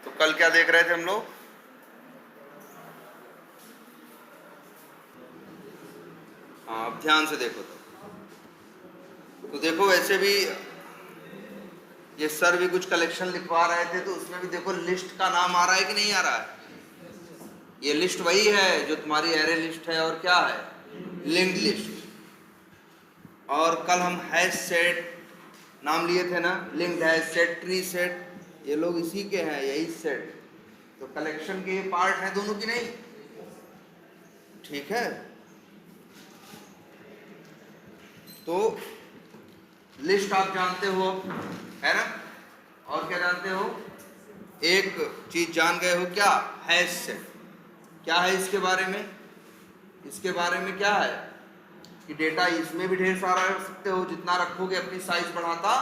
तो कल क्या देख रहे थे हम लोग? हाँ, अब ध्यान से देखो। तो देखो, वैसे भी ये सर भी कुछ कलेक्शन लिखवा रहे थे, तो उसमें भी देखो लिस्ट का नाम आ रहा है कि नहीं आ रहा है? ये लिस्ट वही है जो तुम्हारी एरे लिस्ट है, और क्या है? Linked list. और कल हम हैश सेट नाम लिए थे ना, linked hash set, tree set, ये लोग इसी के हैं, यही सेट। तो कलेक्शन के ये पार्ट हैं दोनों की, नहीं? ठीक है। तो लिस्ट आप जानते हो, है ना? और क्या जानते हो? एक चीज जान गए हो, क्या? Hash set. क्या है इसके बारे में? इसके बारे में क्या है कि डेटा इसमें भी ढेर सारा रख सकते हो, जितना रखोगे अपनी साइज बढ़ाता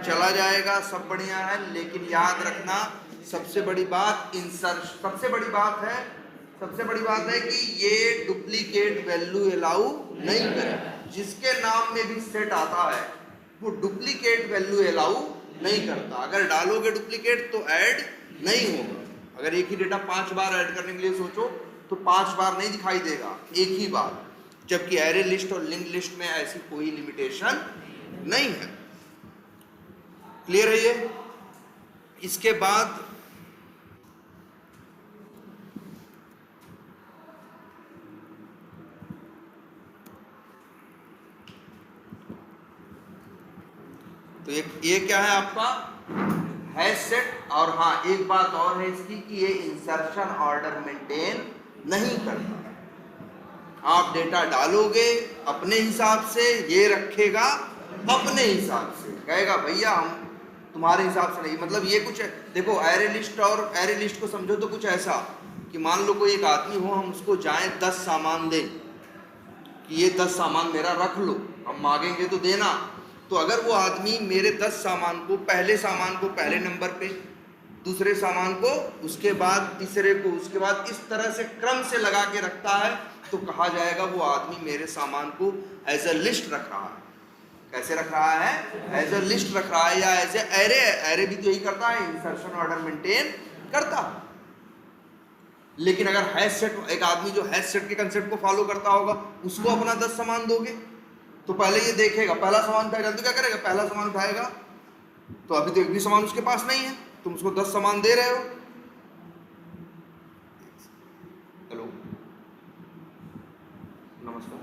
चला जाएगा, सब बढ़िया है। लेकिन याद रखना, सबसे बड़ी बात सबसे बड़ी बात है कि ये डुप्लीकेट वैल्यू अलाउ नहीं करे। जिसके नाम में भी सेट आता है वो डुप्लीकेट वैल्यू अलाउ नहीं करता। अगर डालोगे डुप्लीकेट तो ऐड नहीं होगा। अगर एक ही डेटा 5 बार ऐड करने के लिए सोचो तो 5 बार नहीं दिखाई देगा, एक ही बार। जबकि एरे लिस्ट और लिंक लिस्ट में ऐसी कोई लिमिटेशन नहीं है। क्लियर है ये? इसके बाद तो ये क्या है आपका? Hash set. और हाँ, एक बात और है इसकी कि ये इंसर्शन ऑर्डर मेंटेन नहीं करता। आप डेटा डालोगे अपने हिसाब से, ये रखेगा अपने हिसाब से, कहेगा भैया हम तुम्हारे हिसाब से नहीं। मतलब ये कुछ देखो, एरे लिस्ट और एरे लिस्ट को समझो तो कुछ ऐसा कि मान लो कोई एक आदमी हो, हम उसको जाएं 10 सामान दें कि ये 10 सामान मेरा रख लो, हम मांगेंगे तो देना। तो अगर वो आदमी मेरे 10 सामान को, पहले सामान को पहले नंबर पे, दूसरे सामान को उसके बाद तीसरे को, उसके बाद इस तरह से क्रम से लगा के रखता है, तो कहा जाएगा वो आदमी मेरे सामान को एज ए लिस्ट रख रहा है। कैसे रख रहा है? एज ए लिस्ट रख रहा है, या एज ए एरे। एरे भी तो यही करता है, इंसर्शन ऑर्डर मेंटेन करता। लेकिन अगर हैश सेट, एक आदमी जो हैश सेट के कंसेप्ट को फॉलो करता होगा, उसको अपना 10 सामान दोगे तो पहले ये देखेगा, पहला सामान उठाएगा तो क्या करेगा? पहला सामान उठाएगा। तो अभी तो एक भी सामान उसके पास नहीं है, तुम उसको 10 सामान दे रहे हो। हेलो, नमस्कार।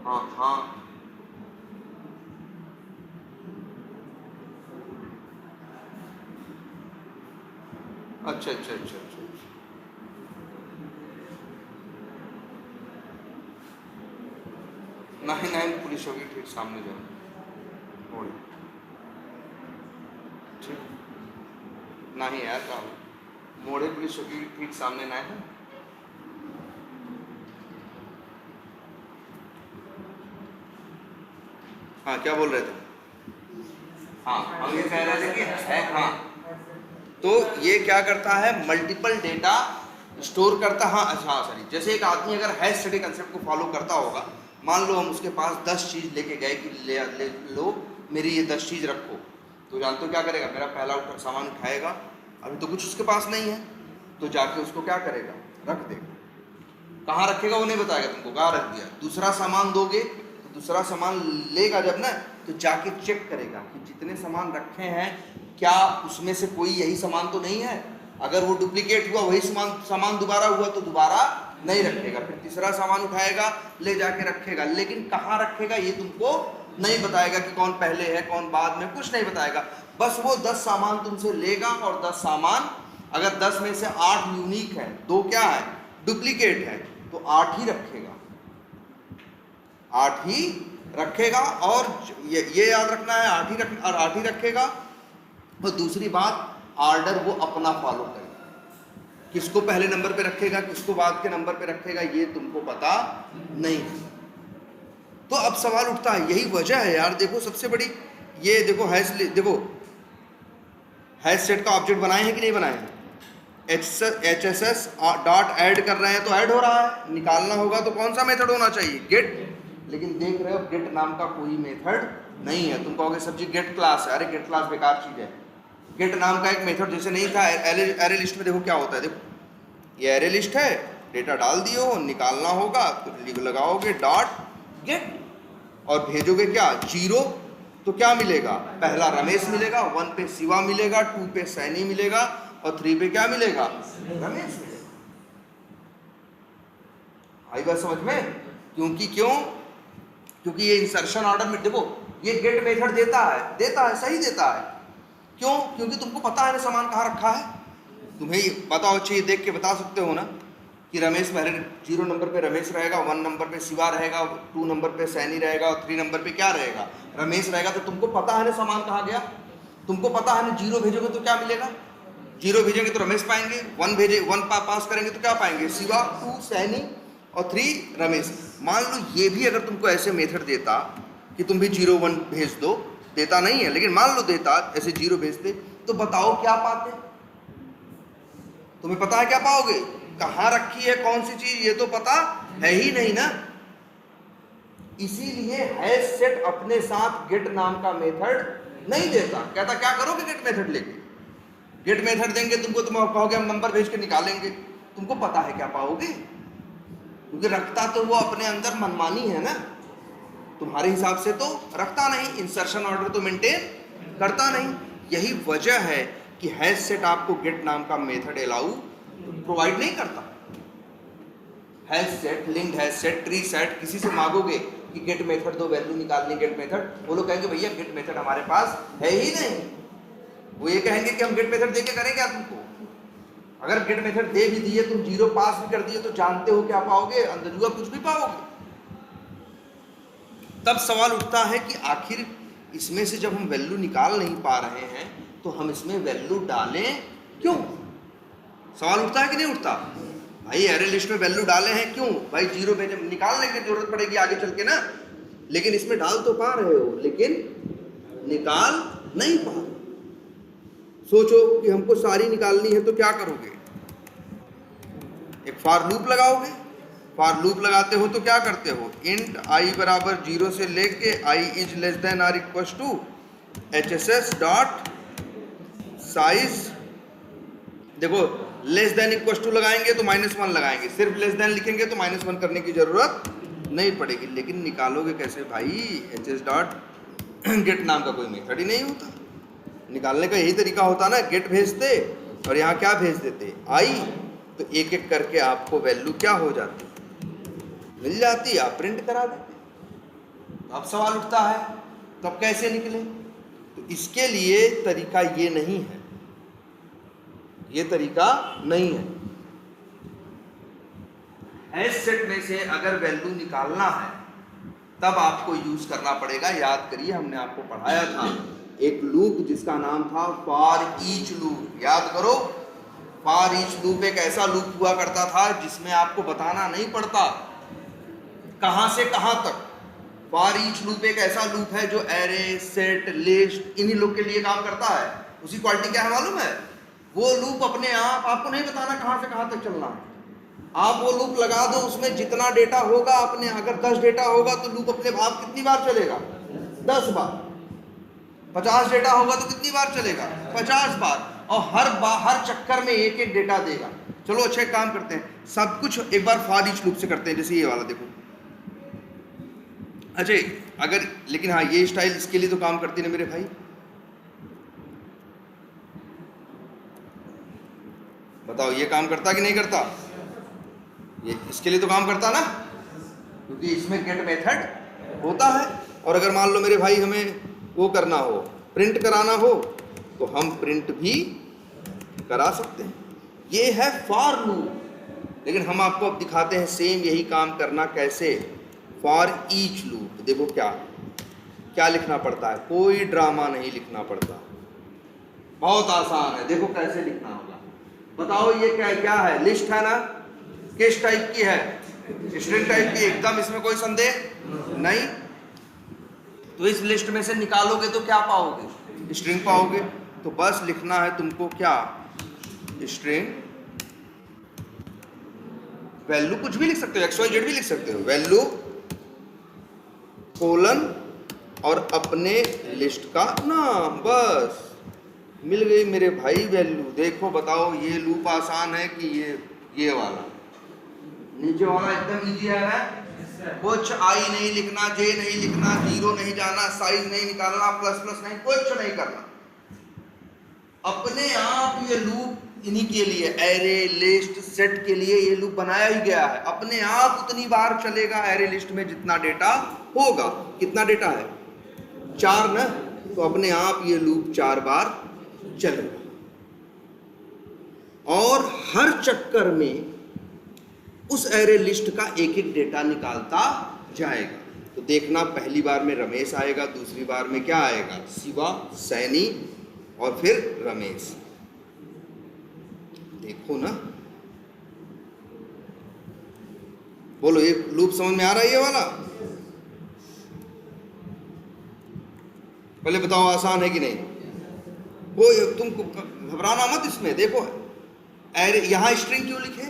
हाँ हाँ, अच्छा अच्छा अच्छा अच्छा। नहीं नहीं, पुलिस होगी, ठीक सामने जाओ। ठीक नहीं यार, काम मोड़े पुलिस होगी, ठीक सामने ना है। हाँ, क्या बोल रहे थे? हाँ, हम ये कह रहे थे कि है। हाँ, तो ये क्या करता है? मल्टीपल डेटा स्टोर करता। हाँ अच्छा, सॉरी। जैसे एक आदमी अगर हैश सेट कंसेप्ट को फॉलो करता होगा, मान लो हम उसके पास 10 चीज़ लेके गए कि ले लो मेरी ये 10 चीज़ रखो, तो जानते हो क्या करेगा? मेरा पहला सामान उठाएगा, अभी तो कुछ उसके पास नहीं है, तो जाके उसको क्या करेगा? रख देगा। कहाँ रखेगा वो नहीं बताएगा तुमको, कहाँ रख दिया। दूसरा सामान दोगे तो दूसरा सामान लेगा जब ना, तो जाके चेक करेगा कि जितने सामान रखे हैं क्या उसमें से कोई यही सामान तो नहीं है। अगर वो डुप्लीकेट हुआ, वही सामान दोबारा हुआ तो दोबारा नहीं रखेगा। फिर तीसरा सामान उठाएगा, ले जाके रखेगा। लेकिन कहाँ रखेगा ये तुमको नहीं बताएगा कि कौन पहले है कौन बाद में, कुछ नहीं बताएगा। बस वो 10 सामान तुमसे लेगा, और 10 सामान, अगर 10 में से 8 यूनिक है, 2 क्या है? डुप्लीकेट है, तो 8 ही रखेगा, 8 ही रखेगा। और ये याद रखना है, 8 ही रख, और 8 ही रखेगा। और दूसरी बात, ऑर्डर वो अपना फॉलो करेगा, किसको पहले नंबर पे रखेगा, किसको बाद के नंबर पे रखेगा, ये तुमको पता नहीं है। तो अब सवाल उठता है, यही वजह है यार। देखो सबसे बड़ी, ये देखो हैश, देखो हैश सेट का ऑब्जेक्ट बनाए हैं कि नहीं बनाए हैं? HSS डॉट ऐड कर रहे हैं तो ऐड हो रहा है, निकालना होगा तो कौन सा मेथड होना चाहिए? गेट। लेकिन देख रहे हो गेट नाम का कोई मेथड नहीं है। तुम कहोगे सर जी गेट क्लास है, अरे गेट क्लास बेकार चीज है। गेट नाम का एक मेथड जैसे नहीं था एरे लिस्ट में, देखो क्या होता है, देखो ये एरे लिस्ट है, डेटा डाल दिए हो, निकालना होगा तो लगाओगे डॉट गेट और भेजोगे क्या 0, तो क्या मिलेगा, पहला रमेश मिलेगा, 1 पे शिवा मिलेगा, 2 पे सैनी मिलेगा और 3 पे क्या मिलेगा, रमेश मिलेगा। आई बात समझ में? क्योंकि ये इंसर्शन ऑर्डर में देखो ये गेट मेथड देता है सही देता है। क्यों? क्योंकि तुमको पता है ना सामान कहाँ रखा है, तुम्हें बताओ चाहिए, देख के बता सकते हो ना कि रमेश पहले 0 नंबर पे रमेश रहेगा, 1 नंबर पे शिवा रहेगा, 2 नंबर पे सैनी रहेगा और 3 नंबर पे क्या रहेगा, रमेश रहेगा। तो तुमको पता है ना सामान कहाँ गया, तुमको पता है ना 0 भेजोगे तो क्या मिलेगा, 0 भेजेंगे तो रमेश पाएंगे, 1 पास करेंगे तो क्या पाएंगे, शिवा, 2 सैनी और 3 रमेश। मान लो ये भी अगर तुमको ऐसे मेथड देता कि तुम भी 0 1 भेज दो, देता नहीं है लेकिन मान लो देता ऐसे 0 भेजते, तो बताओ क्या पाते, तुम्हें पता है क्या पाओगे, कहाँ रखी है कौन सी चीज, ये तो पता है ही नहीं ना। इसीलिए हैश सेट अपने साथ गेट नाम का मेथड नहीं देता। कहता क्या करोगे गेट मेथड लेके, गेट मेथड देंगे तुमको, तुम कहोगे हम नंबर भेज के निकालेंगे, तुमको पता है क्या पाओगे, क्योंकि रखता तो वो अपने अंदर मनमानी है ना, तुम्हारे हिसाब से तो रखता नहीं, इंसर्शन ऑर्डर तो मेंटेन करता नहीं। यही वजह है कि हैश सेट आपको गेट नाम का मेथड अलाउ प्रोवाइड नहीं करता। Hash set, linked hash set, tree set, किसी से मांगोगे कि गेट मेथड दो, वैल्यू निकालनी गेट मेथड, वो लोग कहेंगे भैया गेट मेथड हमारे पास है ही नहीं। वो ये कहेंगे कि हम गेट मेथड दे के करें क्या तुमको, अगर गेट मेथड दे भी दिए, तुम 0 पास भी कर दिए तो जानते हो क्या पाओगे, अंदर जुआ कुछ भी पाओगे। तब सवाल उठता है कि आखिर इसमें से जब हम वैल्यू निकाल नहीं पा रहे हैं तो हम इसमें वैल्यू डालें क्यों? सवाल उठता है कि नहीं उठता? भाई एरे लिस्ट में वैल्यू डाले हैं क्यों? भाई 0 में जब निकालने की जरूरत पड़ेगी आगे चल के ना, लेकिन इसमें डाल तो पा रहे हो लेकिन निकाल नहीं पा रहे। सोचो कि हमको सारी निकालनी है तो क्या करोगे, एक फॉर लूप लगाओगे। फॉर लूप लगाते हो तो क्या करते हो, इंट आई बराबर 0 से लेके I is less than or equal to HSS dot size. देखो लेस देन इक्वल टू लगाएंगे तो -1 लगाएंगे, सिर्फ लेस देन लिखेंगे तो -1 करने की जरूरत नहीं पड़ेगी। लेकिन निकालोगे कैसे भाई, HS डॉट गेट नाम का कोई मेथड ही नहीं होता। निकालने का यही तरीका होता ना, गेट भेजते और यहाँ क्या भेज देते आई, तो एक एक करके आपको वैल्यू क्या हो जाती, मिल जाती, आप प्रिंट करा देते। अब सवाल उठता है तब कैसे निकले, तो इसके लिए तरीका ये नहीं है, ये तरीका नहीं है। हैश सेट में से अगर वैल्यू निकालना है तब आपको यूज करना पड़ेगा। याद करिए हमने आपको पढ़ाया था एक लूप जिसका नाम था फॉर ईच लूप। याद करो, फॉर ईच लूप एक ऐसा लूप हुआ करता था जिसमें आपको बताना नहीं पड़ता कहां से कहां तक। फॉर ईच लूप एक ऐसा लूप है जो एरे, सेट, लिस्ट इन्हीं लोग के लिए काम करता है। उसकी क्वालिटी क्या है मालूम है, वो लूप अपने आप आपको नहीं बताना कहां से कहां तक चलना है। आप वो लूप लगा दो, उसमें जितना डेटा होगा अपने, अगर 10 डेटा होगा तो लूप अपने आप कितनी बार चलेगा, 10 बार। 50 डेटा होगा तो कितनी बार चलेगा, 50 बार। और हर चक्कर में एक एक डेटा देगा। चलो अच्छा एक काम करते हैं, सब कुछ एक बार फॉर ईच लूप से करते हैं। जैसे ये वाला देखो, अच्छा अगर, लेकिन हाँ ये स्टाइल इसके लिए तो काम करती ना मेरे भाई। बताओ ये काम करता कि नहीं करता, ये इसके लिए तो काम करता ना, क्योंकि इसमें गेट मेथड होता है। और अगर मान लो मेरे भाई हमें वो करना हो, प्रिंट कराना हो, तो हम प्रिंट भी करा सकते हैं। ये है फॉर लूप। लेकिन हम आपको अब दिखाते हैं सेम यही काम करना कैसे, फॉर ईच लूप। देखो क्या क्या लिखना पड़ता है, कोई ड्रामा नहीं लिखना पड़ता, बहुत आसान है। देखो कैसे लिखना होगा, बताओ ये क्या क्या है, लिस्ट है ना, किस टाइप की है, स्ट्रिंग टाइप की, एकदम इसमें कोई संदेह नहीं। तो इस लिस्ट में से निकालोगे तो क्या पाओगे, स्ट्रिंग पाओगे। तो बस लिखना है तुमको क्या, स्ट्रिंग वैल्यू, कुछ भी लिख सकते हो, XYZ भी लिख सकते हो, वैल्यू कोलन और अपने लिस्ट का नाम, बस मिल गई मेरे भाई वैल्यू। देखो बताओ ये लूप आसान है कि ये वाला? नीचे वाला एकदम इजी है ना, कुछ आई नहीं लिखना, जे नहीं लिखना, जीरो नहीं जाना, साइज नहीं निकालना, प्लस प्लस नहीं, कुछ नहीं करना। अपने आप ये लूप इन्हीं के लिए, एरे लिस्ट सेट के लिए ये लूप बनाया ही गया है। अपने आप उतनी बार चलेगा एरे लिस्ट में जितना डेटा होगा। कितना डेटा है? 4 ना, तो अपने आप ये लूप 4 बार चलेगा। और हर चक्कर में उस एरे लिस्ट का एक एक डेटा निकालता जाएगा। तो देखना, पहली बार में रमेश आएगा, दूसरी बार में क्या आएगा? शिवा, सैनी और फिर रमेश। देखो ना, बोलो ये लूप समझ में आ रहा है ये वाला? पहले बताओ आसान है कि नहीं? वो तुम घबराना मत इसमें। देखो एरे, यहां स्ट्रिंग क्यों लिखे?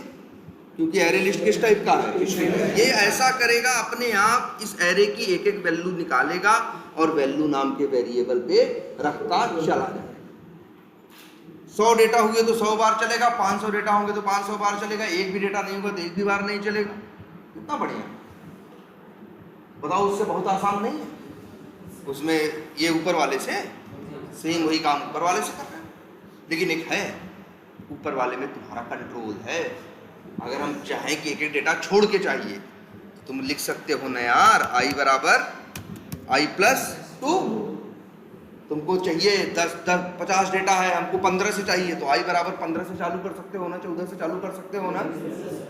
क्योंकि एरे लिस्ट किस टाइप का है? स्ट्रिंग। ये ऐसा करेगा, अपने आप इस एरे की एक एक वैल्यू निकालेगा और वैल्यू नाम के वेरिएबल पे रखता चला जाएगा। 100 डेटा हुए तो 100 बार चलेगा, 500 डेटा होंगे तो 500 बार चलेगा, एक भी डेटा नहीं होगा तो एक भी बार नहीं चलेगा। कितना बढ़िया, बताओ उससे बहुत आसान नहीं है? उसमें ये ऊपर वाले से सेम वही काम ऊपर वाले से कर रहे हैं, लेकिन एक है, ऊपर वाले में तुम्हारा कंट्रोल है। अगर हम चाहें कि एक एक डेटा छोड़ के चाहिए तो तुम लिख सकते हो ना यार, i बराबर i+2। तुमको चाहिए 50 डेटा है, हमको 15 से चाहिए, तो i बराबर 15 से चालू कर सकते हो ना, 14 से चालू कर सकते हो ना।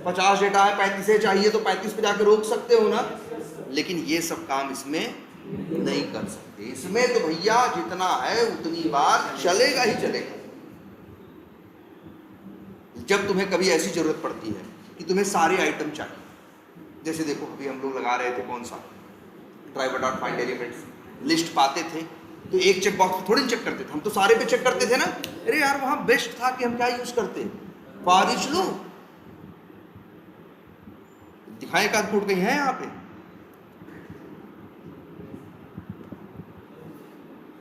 50 डेटा है, 35 से चाहिए तो 35 पे जाके रोक सकते हो ना। लेकिन ये सब काम इसमें नहीं कर सकते। इसमें तो भैया जितना है उतनी बार चलेगा ही चलेगा। जब तुम्हें कभी ऐसी जरूरत पड़ती है कि तुम्हें सारे आइटम चाहिए, जैसे देखो अभी हम लोग लगा रहे थे कौन सा, driver.find elements, लिस्ट पाते थे तो एक चेक बॉक्स थोड़ी चेक करते थे, हम तो सारे पे चेक करते थे ना। अरे यार वहां बेस्ट था कि हम क्या यूज करते, फॉर ईच लूप। दिखाएं का कोड कहीं है यहाँ पे?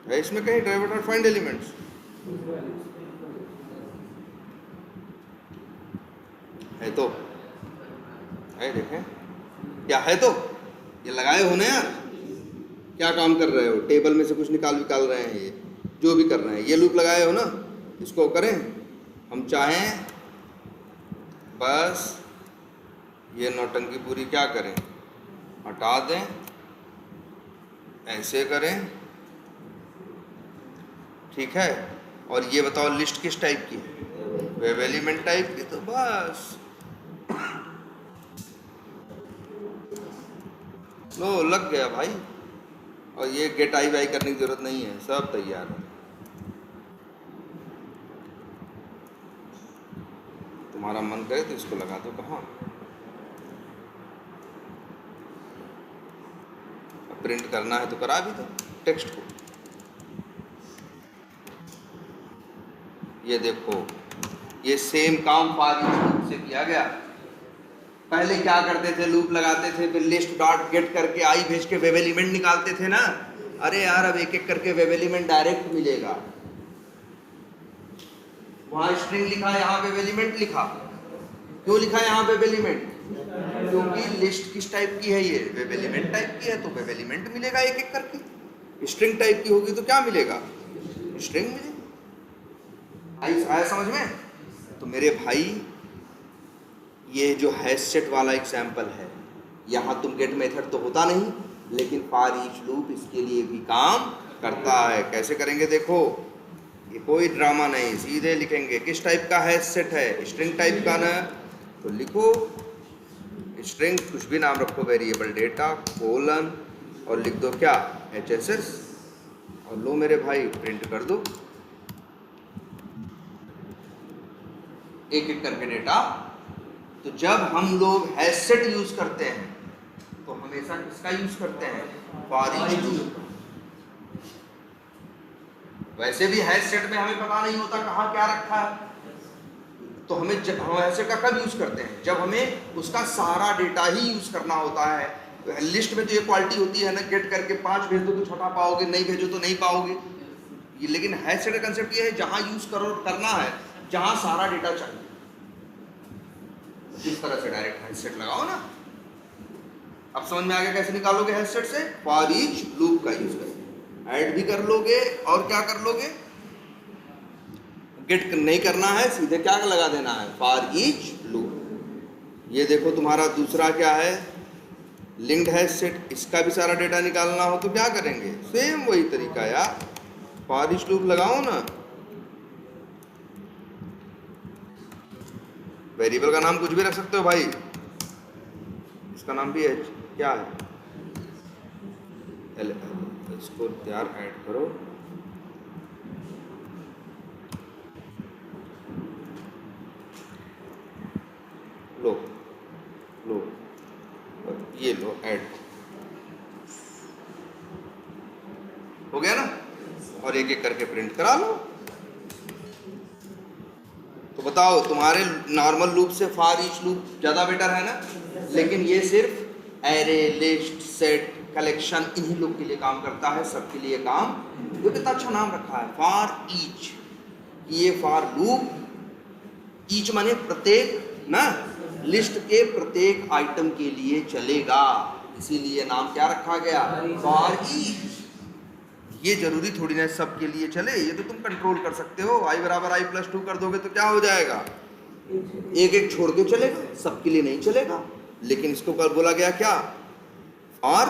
है इसमें कहीं driver.find elements? है तो है, देखें क्या है। तो ये लगाए हो ना यार, क्या काम कर रहे हो? टेबल में से कुछ निकाल रहे हैं, ये जो भी कर रहे हैं, ये लूप लगाए हो ना, इसको करें। हम चाहें बस ये नौटंकी पूरी क्या करें, हटा दें, ऐसे करें, ठीक है। और ये बताओ लिस्ट किस टाइप की है? वेब एलिमेंट टाइप की। तो बस लो लग गया भाई। और ये गेट आई वाई करने की जरूरत नहीं है, सब तैयार है। तुम्हारा मन करे तो इसको लगा दो। कहाँ प्रिंट करना है तो करा भी दो टेक्स्ट को। ये देखो ये सेम काम फॉर ईच लूप से किया गया। पहले क्या करते थे, लूप लगाते थे, फिर लिस्ट डॉट गेट करके आई भेज के वेब एलिमेंट निकालते थे ना। अरे यार अब एक एक करके वेब एलिमेंट डायरेक्ट मिलेगा। वहां स्ट्रिंग लिखा, यहाँ वेब एलिमेंट लिखा। क्यों लिखा यहाँ वेब एलिमेंट? क्योंकि लिस्ट किस टाइप की है? ये वेब एलिमेंट टाइप की है, तो वेब एलिमेंट मिलेगा एक एक करके। स्ट्रिंग टाइप की होगी तो क्या मिलेगा? स्ट्रिंग मिलेगा। आया समझ में? तो मेरे भाई ये जो हैश सेट वाला एग्जाम्पल है, यहाँ तुम गेट मेथड तो होता नहीं, लेकिन फॉर ईच लूप इसके लिए भी काम करता है। कैसे करेंगे देखो, ये कोई ड्रामा नहीं, सीधे लिखेंगे किस टाइप का हैश सेट है, स्ट्रिंग टाइप का ना, तो लिखो स्ट्रिंग, कुछ भी नाम रखो, वेरिएबल डेटा कोलन और लिख दो क्या, HSS, और लो मेरे भाई प्रिंट कर दो एक एक करके डेटा। तो जब हम लोग हैश सेट यूज करते हैं तो हमेशा किसका यूज करते हैं? For each loop. वैसे भी हैश सेट में हमें पता नहीं होता कहाँ क्या रखा है, तो हम हैश सेट का कब यूज करते हैं? जब हमें उसका सारा डेटा ही यूज करना होता है, लिस्ट में तो ये क्वालिटी होती है ना, गेट करके 5 भेज दो तो 6 पाओगे, नहीं भेजो तो नहीं पाओगे ये। लेकिन हैश सेट का कंसेप्ट ये है जहां यूज करो करना है, जहां सारा डेटा चाहिए, इस तरह से डायरेक्ट हैश सेट लगाओ ना। अब समझ में आ गया कैसे निकालोगे हैश सेट से? फॉर ईच लूप का यूज करके ऐड भी कर लोगे, और क्या कर लोगे, गेट नहीं करना है, सीधे क्या लगा देना है, फॉर ईच लूप। ये देखो तुम्हारा दूसरा क्या है, लिंक्ड हैश सेट। इसका भी सारा डेटा निकालना हो तो क्या करेंगे, सेम वही तरीका यार, फॉर ईच लूप लगाओ ना। वेरिएबल का नाम कुछ भी रख सकते हो भाई, इसका नाम भी है क्या है, इसको यार ऐड करो, लो लो ये लो ऐड हो गया ना, और एक एक करके प्रिंट करा लो। तो बताओ तुम्हारे नॉर्मल लूप से फॉर ईच लूप ज़्यादा बेटर है ना, लेकिन ये सिर्फ एरे, लिस्ट, सेट, कलेक्शन इन्हीं लोग के लिए काम करता है, सबके लिए काम। ये कितना अच्छा नाम रखा है, फॉर ईच। ये फॉर लूप, ईच माने प्रत्येक ना, लिस्ट के प्रत्येक आइटम के लिए चलेगा, इसीलिए नाम क्या रखा गया, फॉर ईच। ये जरूरी थोड़ी ना सबके लिए चले, ये तो तुम कंट्रोल कर सकते हो। i बराबर i+2 कर दोगे तो क्या हो जाएगा, एक एक छोड़ के चलेगा, सबके लिए नहीं चलेगा। लेकिन इसको कल बोला गया क्या, फॉर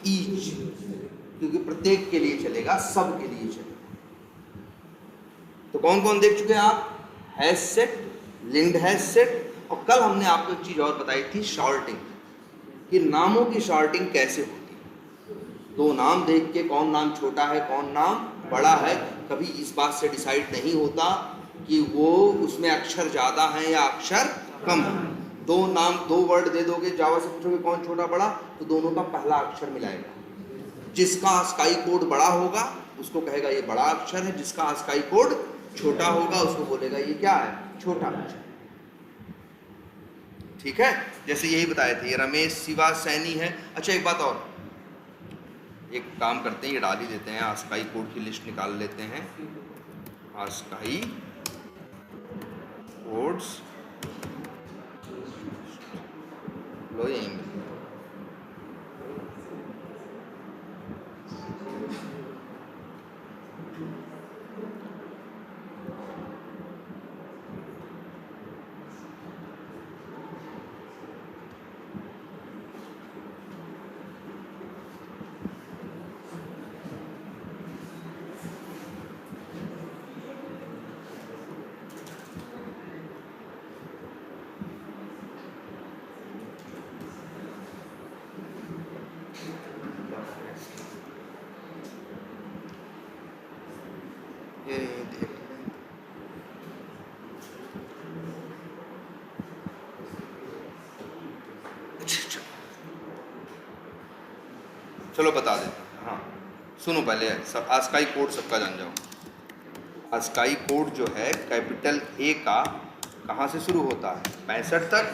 ईच, क्योंकि प्रत्येक के लिए चलेगा, सब के लिए चलेगा। तो कौन कौन देख चुके हैं आप, hash set, linked hash set, और कल हमने आपको एक चीज और बताई थी, सॉर्टिंग, कि नामों की सॉर्टिंग कैसे होती है। दो नाम देख के कौन नाम छोटा है कौन नाम बड़ा है, कभी इस बात से डिसाइड नहीं होता कि वो उसमें अक्षर ज़्यादा हैं या अक्षर कम है। दो नाम, दो वर्ड दे दोगे, जावा से पूछोगे कौन छोटा बड़ा, तो दोनों का पहला अक्षर मिलाएगा। जिसका स्काई कोड बड़ा होगा उसको कहेगा ये बड़ा अक्षर है, जिसका स्काई कोड छोटा होगा उसको बोलेगा ये क्या है, छोटा अक्षर। ठीक है, जैसे यही बताए थे, ये रमेश, शिवा, सैनी है। अच्छा एक बात और, एक काम करते हैं, ये डाल ही देते हैं, आस्काई कोड की लिस्ट निकाल लेते हैं, आस्काई कोड्स लो यहीं में। चलो बता देते हैं, हाँ सुनो पहले सब, आस्काई कोड सबका जान जाओ। आस्काई कोड जो है कैपिटल ए का कहाँ से शुरू होता है, 65 तक,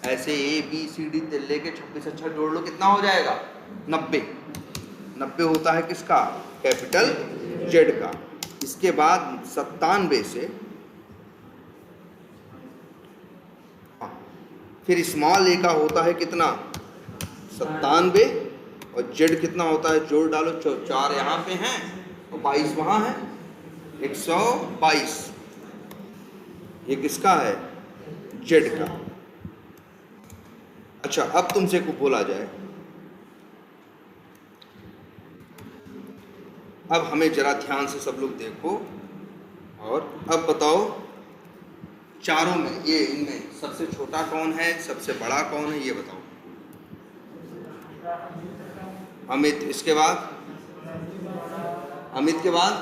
ऐसे ए बी सी डी लेके 26 अच्छा जोड़ लो, कितना हो जाएगा, 90। 90 होता है किसका, कैपिटल जेड का। इसके बाद 97 से फिर स्मॉल ए का होता है कितना, 97, और जेड कितना होता है, जोड़ डालो, 4 यहाँ पे हैं और 22 वहाँ है, 122। ये किसका है, जेड का। अच्छा अब तुमसे को बोला जाए, अब हमें जरा ध्यान से सब लोग देखो, और अब बताओ चारों में, ये इनमें सबसे छोटा कौन है, सबसे बड़ा कौन है, ये बताओ। अमित, इसके बाद अमित के बाद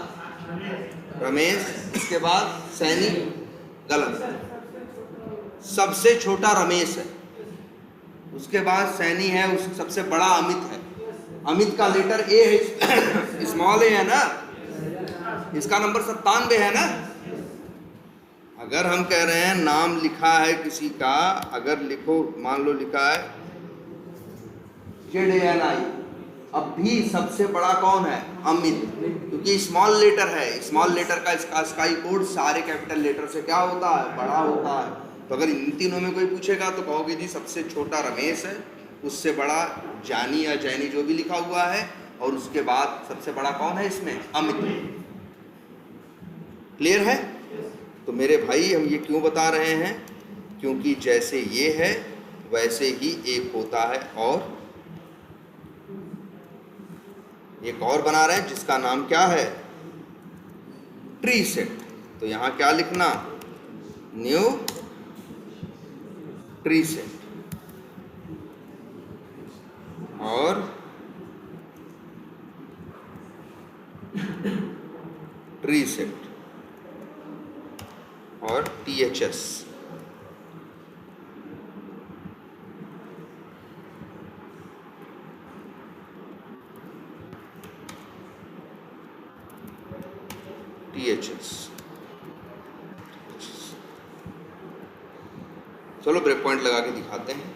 रमेश, इसके बाद सैनी, गलत। सबसे छोटा रमेश है, उसके बाद सैनी है, उस सबसे बड़ा अमित है। अमित का लेटर ए है, स्मॉल ए है ना, इसका नंबर 97 है ना। अगर हम कह रहे हैं नाम लिखा है किसी का, अगर लिखो, मान लो लिखा है ZANI। अब भी सबसे बड़ा कौन है? अमित, क्योंकि स्मॉल लेटर है। स्मॉल लेटर का इसका स्काई कोड सारे कैपिटल लेटर से क्या होता है? बड़ा होता है। तो अगर इन तीनों में कोई पूछेगा तो कहोगे जी सबसे छोटा रमेश है, उससे बड़ा जानी या जैनी जो भी लिखा हुआ है, और उसके बाद सबसे बड़ा कौन है इसमें? अमित। क्लियर है? तो मेरे भाई हम ये क्यों बता रहे हैं? क्योंकि जैसे ये है वैसे ही एक होता है और एक और बना रहे हैं जिसका नाम क्या है? Tree set. तो यहां क्या लिखना? New tree set. और ट्री सेट और THS। चलो ब्रेक पॉइंट लगा के दिखाते हैं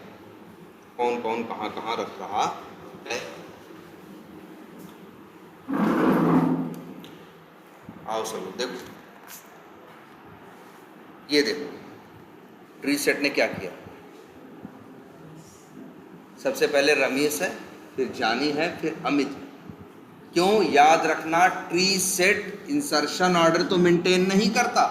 कौन कौन कहाँ कहाँ रख रहा है। आओ सब देखो, ये देखो ट्री सेट ने क्या किया। सबसे पहले रमेश है, फिर जानी है, फिर अमित है। क्यों? याद रखना, ट्री सेट इंसर्शन ऑर्डर तो मेंटेन नहीं करता,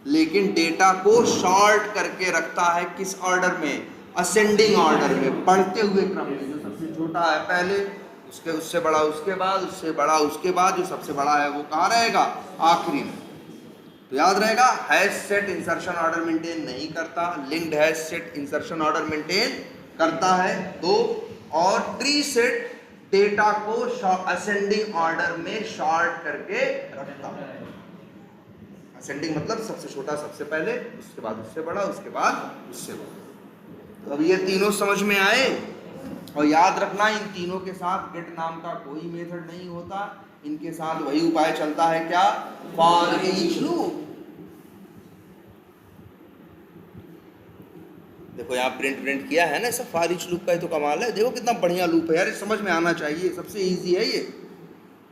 लेकिन डेटा को शॉर्ट करके रखता है। किस ऑर्डर में? असेंडिंग ऑर्डर में, बढ़ते हुए क्रम में। जो सबसे छोटा है पहले, उसके उससे बड़ा उसके बाद, उससे बड़ा उसके बाद, जो सबसे बड़ा है वो कहाँ रहेगा? आखिरी में। तो याद रहेगा, hash set insertion order maintain नहीं करता, linked hash set insertion order maintain करता है। दो, और ट्री सेट डेटा को असेंडिंग ऑर्डर में शॉर्ट करके रखता है। असेंडिंग मतलब सबसे छोटा सबसे पहले, उसके बाद उससे बड़ा, उसके बाद उससे बड़ा। तो अब ये तीनों समझ में आए। और याद रखना, इन तीनों के साथ गेट नाम का कोई मेथड नहीं होता। इनके साथ वही उपाय चलता है, क्या? For each loop. देखो यहाँ प्रिंट किया है ना, सब फॉर ईच लूप का ही तो कमाल है। देखो कितना बढ़िया लूप है यार, ये समझ में आना चाहिए, सबसे इजी है ये।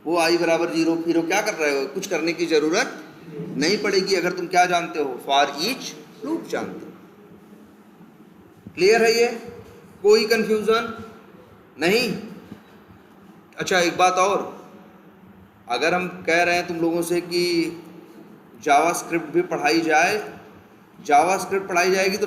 वो i बराबर 0 फिर क्या कर रहे हो? कुछ करने की जरूरत नहीं पड़ेगी अगर तुम क्या जानते हो? फॉर ईच लूप जानते हो। क्लियर है ये? कोई कंफ्यूजन नहीं? अच्छा एक बात और, अगर हम कह रहे हैं तुम लोगों से कि जावास्क्रिप्ट भी पढ़ाई जाए, जावास्क्रिप्ट पढ़ाई जाएगी तो